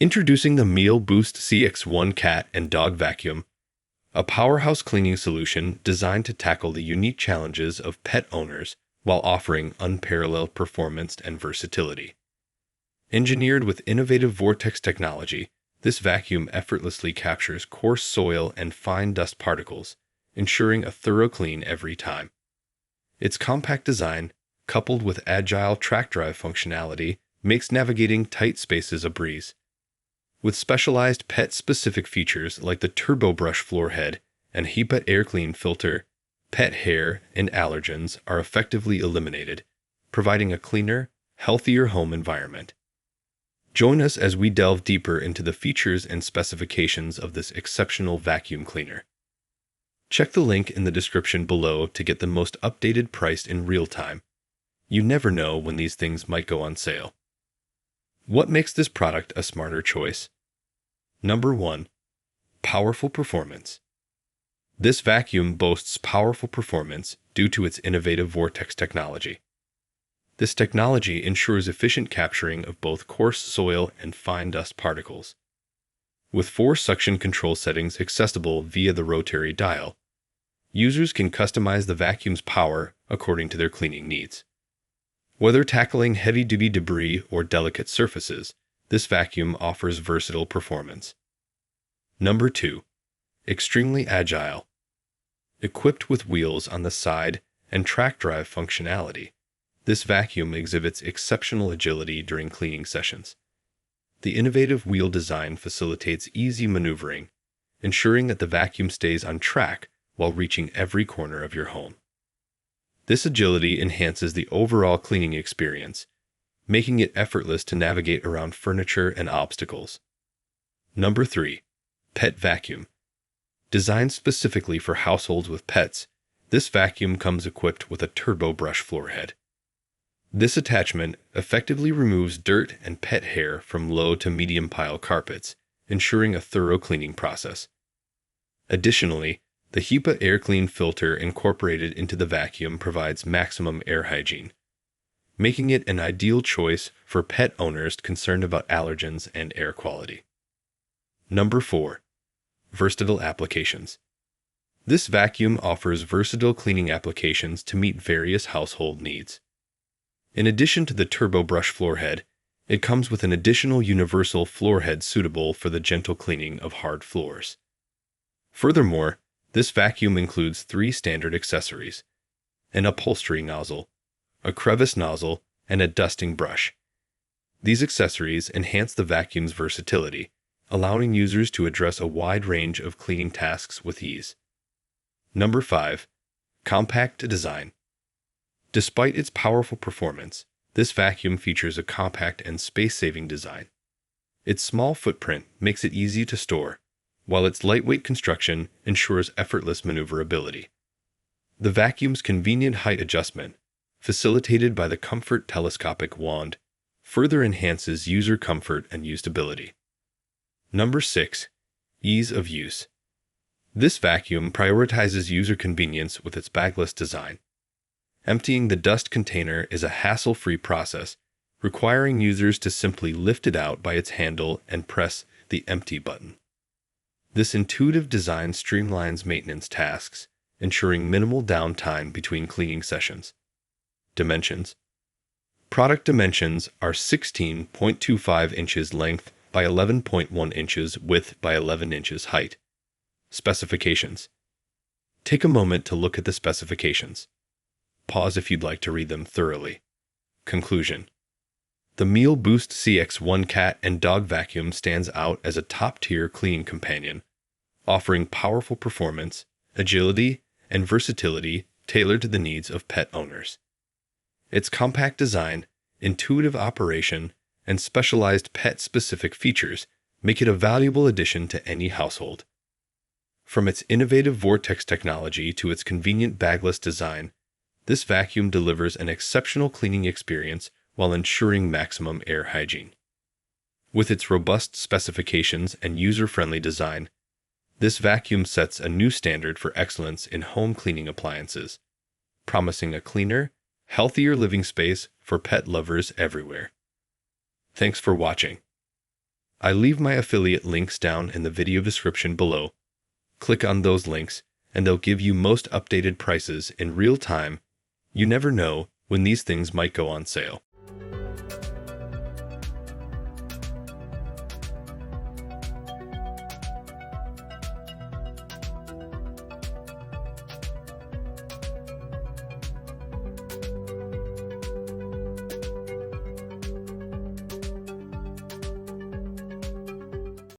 Introducing the Miele Boost CX1 cat and dog vacuum, a powerhouse cleaning solution designed to tackle the unique challenges of pet owners while offering unparalleled performance and versatility. Engineered with innovative Vortex technology, this vacuum effortlessly captures coarse soil and fine dust particles, ensuring a thorough clean every time. Its compact design, coupled with Agile TrackDrive functionality, makes navigating tight spaces a breeze. With specialized pet-specific features like the Turbo Brush floorhead and HEPA AirClean filter, pet hair and allergens are effectively eliminated, providing a cleaner, healthier home environment. Join us as we delve deeper into the features and specifications of this exceptional vacuum cleaner. Check the link in the description below to get the most updated price in real time. You never know when these things might go on sale. What makes this product a smarter choice? Number 1. Powerful performance. This vacuum boasts powerful performance due to its innovative Vortex technology. This technology ensures efficient capturing of both coarse soil and fine dust particles. With 4 suction control settings accessible via the Rotary Dial, users can customize the vacuum's power according to their cleaning needs. Whether tackling heavy-duty debris or delicate surfaces, this vacuum offers versatile performance. Number 2. Extremely agile. Equipped with wheels on the side and TrackDrive functionality, this vacuum exhibits exceptional agility during cleaning sessions. The innovative wheel design facilitates easy maneuvering, ensuring that the vacuum stays on track while reaching every corner of your home. This agility enhances the overall cleaning experience, making it effortless to navigate around furniture and obstacles. Number 3. Pet vacuum. Designed specifically for households with pets, this vacuum comes equipped with a Turbo Brush floorhead. This attachment effectively removes dirt and pet hair from low to medium pile carpets, ensuring a thorough cleaning process. Additionally, the HEPA AirClean filter incorporated into the vacuum provides maximum air hygiene, making it an ideal choice for pet owners concerned about allergens and air quality. Number 4. Versatile applications. This vacuum offers versatile cleaning applications to meet various household needs. In addition to the Turbo Brush floorhead, it comes with an additional universal floorhead suitable for the gentle cleaning of hard floors. Furthermore, this vacuum includes 3 standard accessories: an upholstery nozzle, a crevice nozzle, and a dusting brush. These accessories enhance the vacuum's versatility, allowing users to address a wide range of cleaning tasks with ease. Number 5. Compact design. Despite its powerful performance, this vacuum features a compact and space-saving design. Its small footprint makes it easy to store, while its lightweight construction ensures effortless maneuverability. The vacuum's convenient height adjustment, facilitated by the Comfort telescopic wand, further enhances user comfort and usability. Number 6. Ease of use. This vacuum prioritizes user convenience with its bagless design. Emptying the dust container is a hassle-free process, requiring users to simply lift it out by its handle and press the empty button. This intuitive design streamlines maintenance tasks, ensuring minimal downtime between cleaning sessions. Dimensions. Product dimensions are 16.25 inches length by 11.1 inches width by 11 inches height. Specifications. Take a moment to look at the specifications. Pause if you'd like to read them thoroughly. Conclusion. The Miele Boost CX1 cat and dog vacuum stands out as a top-tier cleaning companion, offering powerful performance, agility, and versatility tailored to the needs of pet owners. Its compact design, intuitive operation, and specialized pet-specific features make it a valuable addition to any household. From its innovative Vortex technology to its convenient bagless design, this vacuum delivers an exceptional cleaning experience while ensuring maximum air hygiene. With its robust specifications and user-friendly design, this vacuum sets a new standard for excellence in home cleaning appliances, promising a cleaner, healthier living space for pet lovers everywhere. Thanks for watching. I leave my affiliate links down in the video description below. Click on those links, and they'll give you most updated prices in real time. You never know when these things might go on sale.